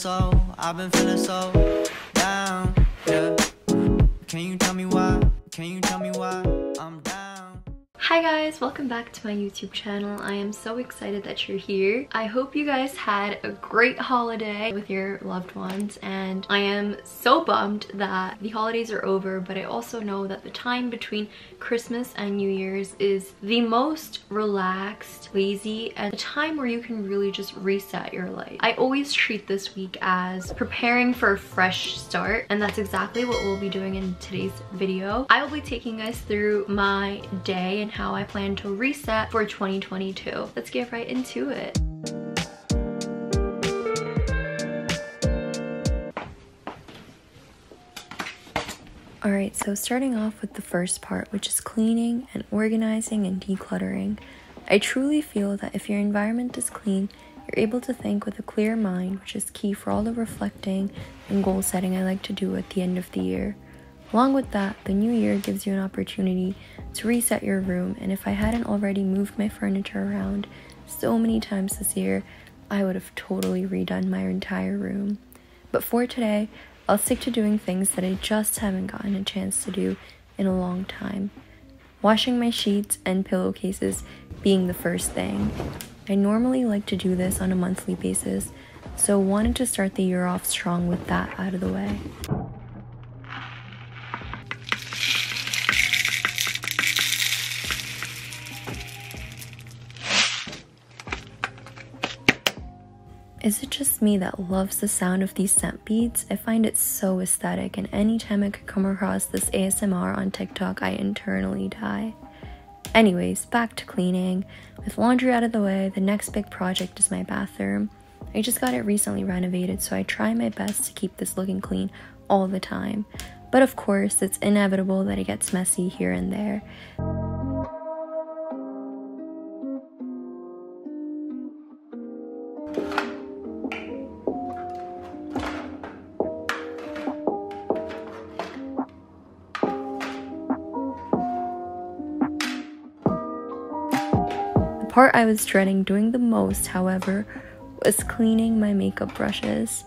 so, I've been feeling so down, yeah. Can you tell me why? Can you tell me why I'm down? Hi guys, welcome back to my YouTube channel. I am so excited that you're here. I hope you guys had a great holiday with your loved ones, and I am so bummed that the holidays are over, but I also know that the time between Christmas and New Year's is the most relaxed, lazy, and a time where you can really just reset your life. I always treat this week as preparing for a fresh start, and that's exactly what we'll be doing in today's video. I will be taking us through my day and how I plan to reset for 2022. Let's get right into it. Alright, so starting off with the first part, which is cleaning and organizing and decluttering. I truly feel that if your environment is clean, you're able to think with a clear mind, which is key for all the reflecting and goal setting I like to do at the end of the year. Along with that, the new year gives you an opportunity to reset your room, and if I hadn't already moved my furniture around so many times this year, I would have totally redone my entire room. But for today, I'll stick to doing things that I just haven't gotten a chance to do in a long time. Washing my sheets and pillowcases being the first thing. I normally like to do this on a monthly basis, so wanted to start the year off strong with that out of the way. Is it just me that loves the sound of these scent beads? I find it so aesthetic, and anytime I could come across this ASMR on TikTok, I internally die. Anyways, back to cleaning. With laundry out of the way, the next big project is my bathroom. I just got it recently renovated, so I try my best to keep this looking clean all the time. But of course, it's inevitable that it gets messy here and there. The part I was dreading doing the most, however, was cleaning my makeup brushes.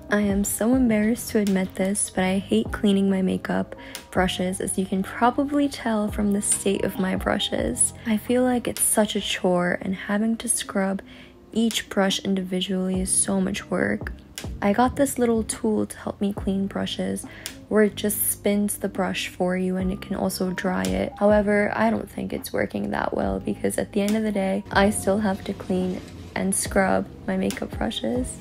I am so embarrassed to admit this, but I hate cleaning my makeup brushes, as you can probably tell from the state of my brushes. I feel like it's such a chore, and having to scrub each brush individually is so much work. I got this little tool to help me clean brushes, where it just spins the brush for you and it can also dry it. However, I don't think it's working that well, because at the end of the day, I still have to clean and scrub my makeup brushes.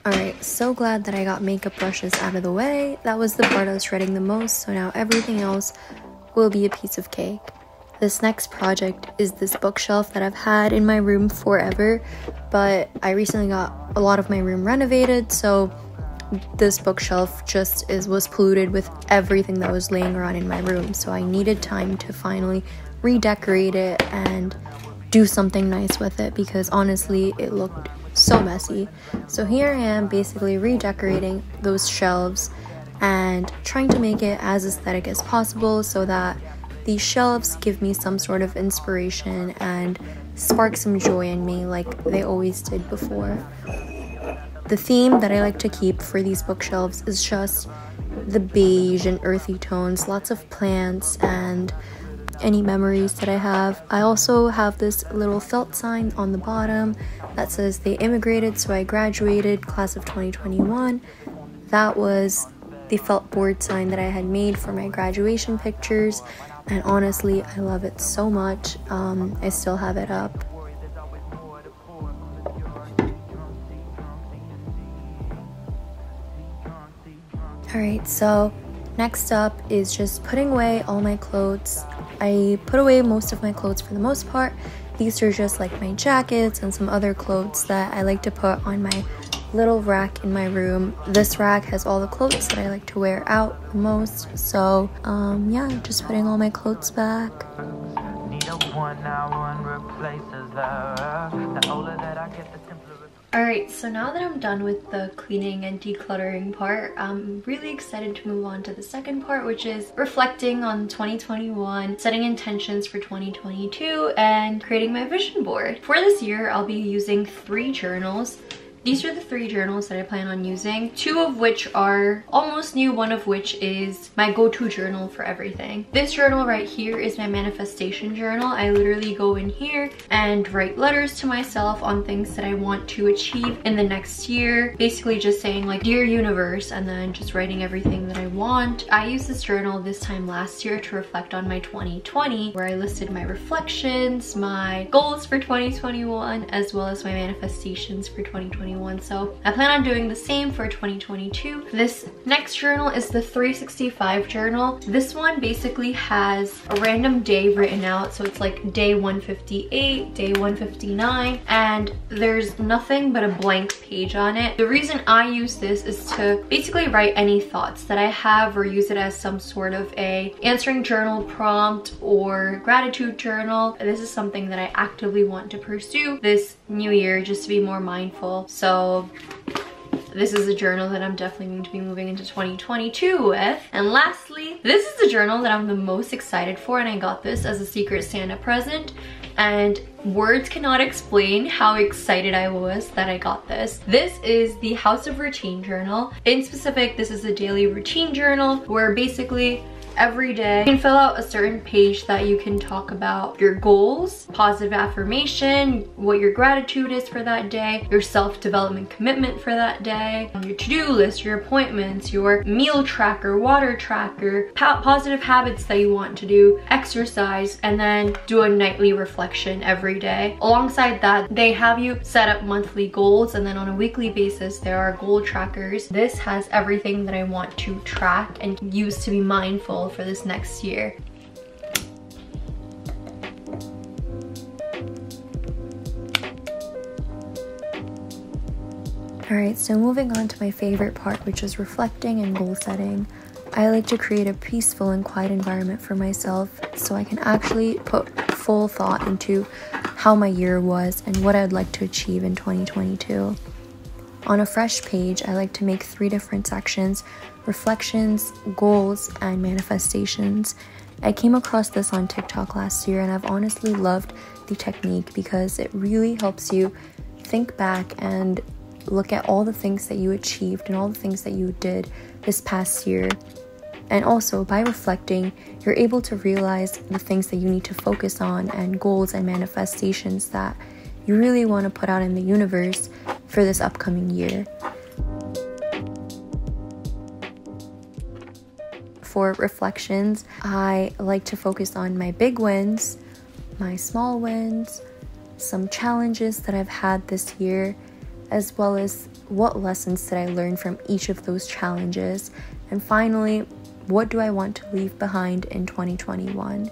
Alright, so glad that I got makeup brushes out of the way. That was the part I was dreading the most, so now everything else will be a piece of cake. This next project is this bookshelf that I've had in my room forever, but I recently got a lot of my room renovated, so this bookshelf just was polluted with everything that was laying around in my room, so I needed time to finally redecorate it and do something nice with it, because honestly it looked so messy. So here I am basically redecorating those shelves and trying to make it as aesthetic as possible, so that these shelves give me some sort of inspiration and spark some joy in me like they always did before. The theme that I like to keep for these bookshelves is just the beige and earthy tones, lots of plants and any memories that I have. I also have this little felt sign on the bottom that says they immigrated, so I graduated, class of 2021. That was the felt board sign that I had made for my graduation pictures, and honestly I love it so much. I still have it up. Alright, so next up is just putting away all my clothes. I put away most of my clothes for the most part. These are just like my jackets and some other clothes that I like to put on my little rack in my room. This rack has all the clothes that I like to wear out the most. So yeah, just putting all my clothes back. Alright, so now that I'm done with the cleaning and decluttering part, I'm really excited to move on to the second part, which is reflecting on 2021, setting intentions for 2022, and creating my vision board. For this year, I'll be using 3 journals. These are the 3 journals that I plan on using, 2 of which are almost new, one of which is my go-to journal for everything. This journal right here is my manifestation journal. I literally go in here and write letters to myself on things that I want to achieve in the next year. Basically just saying like, dear universe, and then just writing everything that I want. I used this journal this time last year to reflect on my 2020, where I listed my reflections, my goals for 2021, as well as my manifestations for 2021. So I plan on doing the same for 2022. This next journal is the 365 journal. This one basically has a random day written out. So it's like day 158, day 159, and there's nothing but a blank page on it. The reason I use this is to basically write any thoughts that I have, or use it as some sort of a answering journal prompt or gratitude journal. This is something that I actively want to pursue this new year, just to be more mindful. So this is a journal that I'm definitely going to be moving into 2022 with. And lastly, this is the journal that I'm the most excited for, and I got this as a Secret Santa present. And words cannot explain how excited I was that I got this. This is the House of Routine journal. In specific, this is a daily routine journal where basically every day you can fill out a certain page that you can talk about your goals, positive affirmation, what your gratitude is for that day, your self-development commitment for that day, your to-do list, your appointments, your meal tracker, water tracker, positive habits that you want to do, exercise, and then do a nightly reflection every day. Alongside that, they have you set up monthly goals, and then on a weekly basis there are goal trackers. This has everything that I want to track and use to be mindful for this next year. Alright, so moving on to my favorite part, which is reflecting and goal setting. I like to create a peaceful and quiet environment for myself so I can actually put full thought into how my year was and what I'd like to achieve in 2022. On a fresh page, I like to make 3 different sections: reflections, goals, and manifestations. I came across this on TikTok last year, and I've honestly loved the technique because it really helps you think back and look at all the things that you achieved and all the things that you did this past year. And also, by reflecting, you're able to realize the things that you need to focus on and goals and manifestations that you really want to put out in the universe for this upcoming year. For reflections, I like to focus on my big wins, my small wins, some challenges that I've had this year, as well as what lessons did I learn from each of those challenges, and finally, what do I want to leave behind in 2021.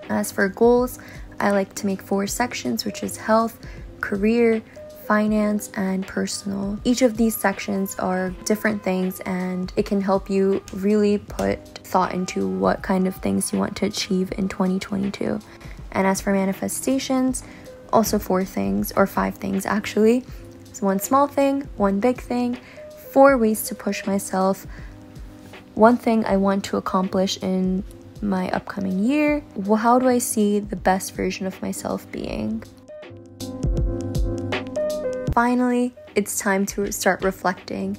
As for goals, I like to make 4 sections, which is health, career, finance, and personal. Each of these sections are different things, and it can help you really put thought into what kind of things you want to achieve in 2022. And as for manifestations, also 4 things, or 5 things actually. So 1 small thing, 1 big thing, 4 ways to push myself, 1 thing I want to accomplish in my upcoming year. How do I see the best version of myself being? Finally, it's time to start reflecting.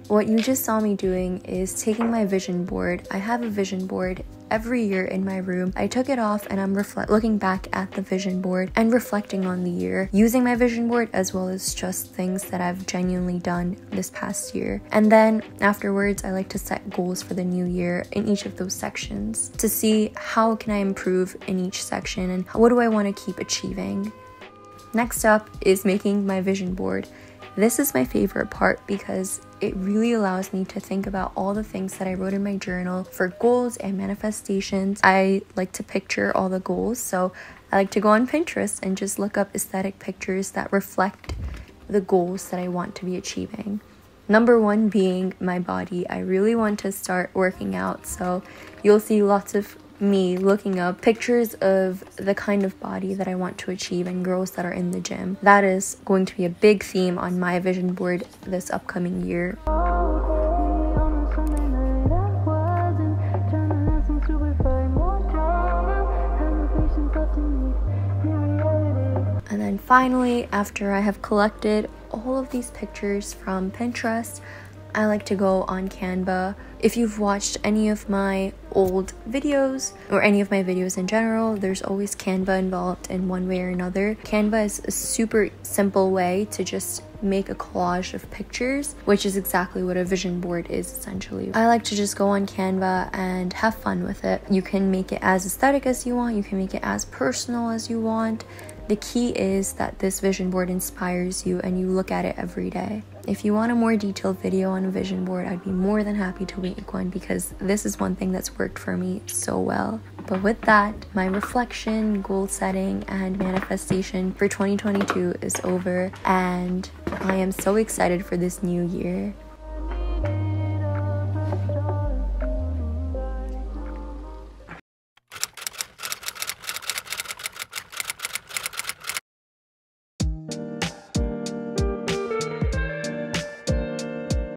What you just saw me doing is taking my vision board. I have a vision board every year in my room. I took it off and I'm looking back at the vision board and reflecting on the year, using my vision board as well as just things that I've genuinely done this past year. And then afterwards, I like to set goals for the new year in each of those sections to see how can I improve in each section and what do I want to keep achieving. Next up is making my vision board. This is my favorite part because it really allows me to think about all the things that I wrote in my journal for goals and manifestations. I like to picture all the goals, so I like to go on Pinterest and just look up aesthetic pictures that reflect the goals that I want to be achieving. Number one being my body. I really want to start working out, so you'll see lots of me looking up pictures of the kind of body that I want to achieve and girls that are in the gym. That is going to be a big theme on my vision board this upcoming year. And then finally, after I have collected all of these pictures from Pinterest, I like to go on Canva. If you've watched any of my old videos or any of my videos in general, there's always Canva involved in one way or another. Canva is a super simple way to just make a collage of pictures, which is exactly what a vision board is essentially. I like to just go on Canva and have fun with it. You can make it as aesthetic as you want, you can make it as personal as you want. The key is that this vision board inspires you and you look at it every day. If you want a more detailed video on a vision board, I'd be more than happy to make one because this is one thing that's worked for me so well. But with that, my reflection, goal setting, and manifestation for 2022 is over, and I am so excited for this new year.